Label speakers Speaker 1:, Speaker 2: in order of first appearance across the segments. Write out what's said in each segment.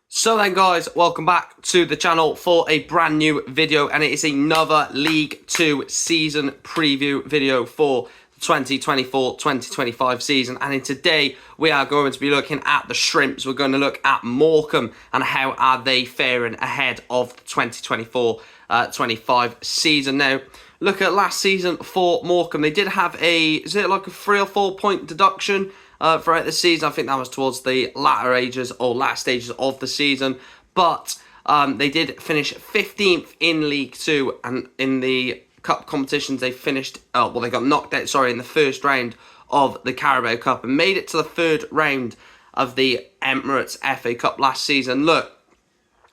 Speaker 1: So then guys, welcome back to the channel for a brand new video, and it is another League 2 season preview video for the 2024-2025 season. And in today we are going to be looking at the Shrimps. We're going to look at Morecambe and how are they faring ahead of the 2024-25 season. Now, look at last season for Morecambe. They did have is it like a 3 or 4 point deduction throughout the season. I think that was towards the last stages of the season. But they did finish 15th in League 2, and in the cup competitions they finished, they got knocked out, in the first round of the Carabao Cup and made it to the third round of the Emirates FA Cup last season. Look,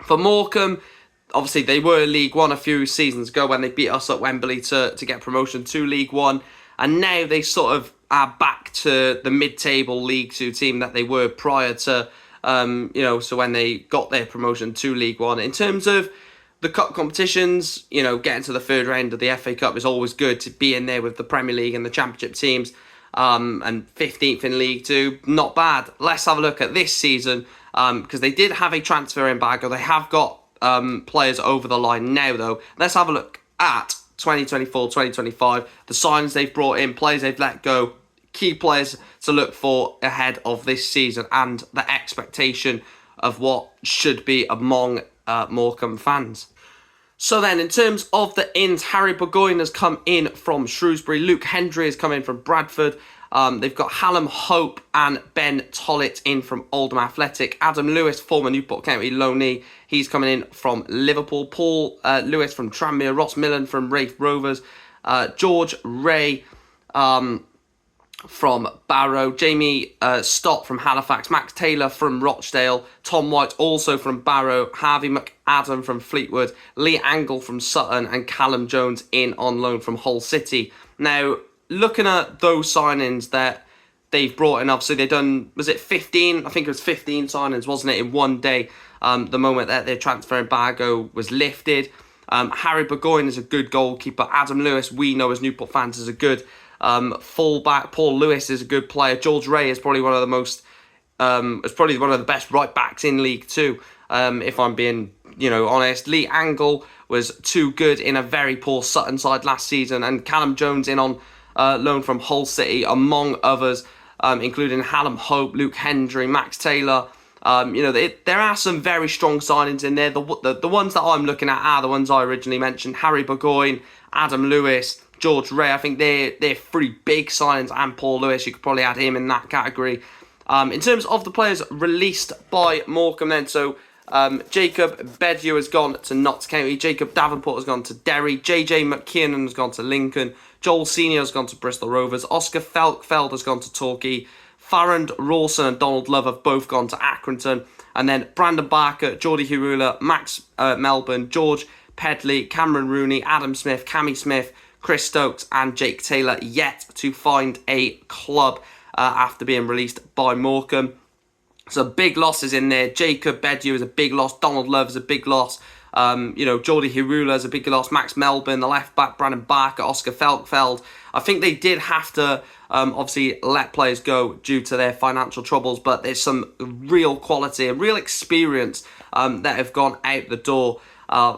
Speaker 1: for Morecambe, obviously they were League 1 a few seasons ago when they beat us at Wembley to get promotion to League 1. And now they sort of are back to the mid-table League 2 team that they were prior to, so when they got their promotion to League 1. In terms of the cup competitions, getting to the third round of the FA Cup is always good to be in there with the Premier League and the Championship teams. And 15th in League 2, not bad. Let's have a look at this season, because they did have a transfer embargo. They have got players over the line now, though. Let's have a look at 2024-2025, the signings they've brought in, players they've let go, key players to look for ahead of this season, and the expectation of what should be among Morecambe fans. So then, in terms of the ins, Harry Burgoyne has come in from Shrewsbury. Luke Hendry has come in from Bradford. They've got Hallam Hope and Ben Tollett in from Oldham Athletic. Adam Lewis, former Newport County loanee, he's coming in from Liverpool. Paul Lewis from Tranmere. Ross Millen from Raith Rovers. George Ray from Barrow. Jamie Stott from Halifax. Max Taylor from Rochdale. Tom White also from Barrow. Harvey McAdam from Fleetwood. Lee Angle from Sutton. And Callum Jones in on loan from Hull City. Now, looking at those signings that they've brought in, obviously they've done, was it 15? I think it was 15 signings, wasn't it, in one day, the moment that their transfer embargo was lifted. Harry Burgoyne is a good goalkeeper. Adam Lewis, we know as Newport fans, is a good fullback. Paul Lewis is a good player. George Ray is probably one of the best right backs in League 2, if I'm being, honest. Lee Angle was too good in a very poor Sutton side last season, and Callum Jones in on loan from Hull City, among others, including Hallam Hope, Luke Hendry, Max Taylor. There are some very strong signings in there. The ones that I'm looking at are the ones I originally mentioned: Harry Burgoyne, Adam Lewis, George Ray. I think they're three big signings, and Paul Lewis, you could probably add him in that category. In terms of the players released by Morecambe then, so Jacob Bedue has gone to Notts County. Jacob Davenport has gone to Derry. JJ McKiernan has gone to Lincoln. Joel Senior has gone to Bristol Rovers. Oscar Felkfeld has gone to Torquay. Farrand Rawson and Donald Love have both gone to Accrington. And then Brandon Barker, Geordie Hirula, Max Melbourne, George Pedley, Cameron Rooney, Adam Smith, Cammy Smith, Chris Stokes and Jake Taylor yet to find a club after being released by Morecambe. So big losses in there. Jacob Bedue is a big loss. Donald Love is a big loss. Geordie Hirula is a big loss. Max Melbourne, the left back, Brandon Barker, Oscar Felkfeld. I think they did have to obviously let players go due to their financial troubles, but there's some real quality and real experience that have gone out the door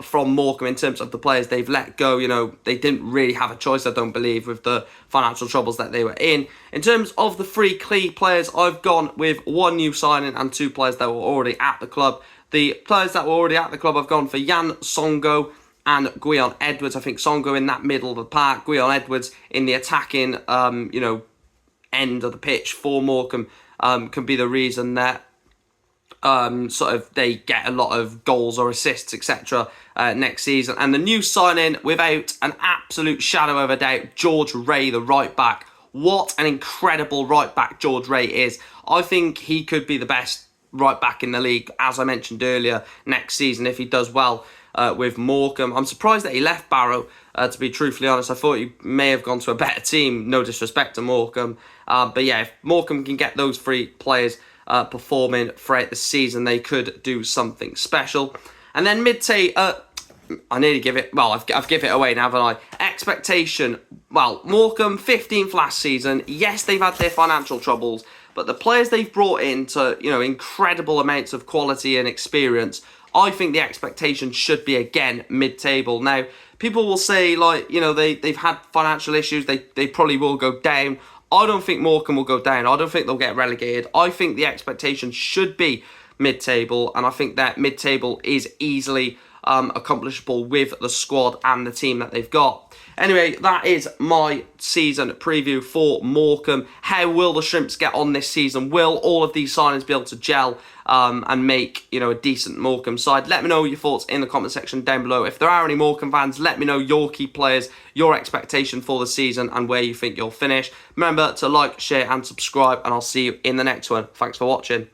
Speaker 1: from Morecambe in terms of the players they've let go. They didn't really have a choice, I don't believe, with the financial troubles that they were in. In terms of the three key players, I've gone with one new signing and two players that were already at the club. The players that were already at the club, I've gone for Jan Songo and Gwion Edwards. I think Songo in that middle of the park, Gwion Edwards in the attacking, end of the pitch for Morecambe, can be the reason that they get a lot of goals or assists, etc. Next season. And the new signing, without an absolute shadow of a doubt, George Ray, the right back. What an incredible right back George Ray is. I think he could be the best right back in the league, as I mentioned earlier, next season if he does well with Morecambe. I'm surprised that he left Barrow, to be truthfully honest. I thought he may have gone to a better team, no disrespect to Morecambe. But yeah, if Morecambe can get those three players performing throughout the season, they could do something special. And then I nearly give it, I've given it away now, haven't I? Expectation, Morecambe 15th last season. Yes, they've had their financial troubles, But the players they've brought in to, incredible amounts of quality and experience, I think the expectation should be, again, mid-table. Now, people will say, they've had financial issues, they probably will go down. I don't think Morecambe will go down. I don't think they'll get relegated. I think the expectation should be mid-table, and I think that mid-table is easily accomplishable with the squad and the team that they've got. Anyway, that is my season preview for Morecambe. How will the Shrimps get on this season? Will all of these signings be able to gel and make, a decent Morecambe side? Let me know your thoughts in the comment section down below. If there are any Morecambe fans, let me know your key players, your expectation for the season, and where you think you'll finish. Remember to like, share, and subscribe, and I'll see you in the next one. Thanks for watching.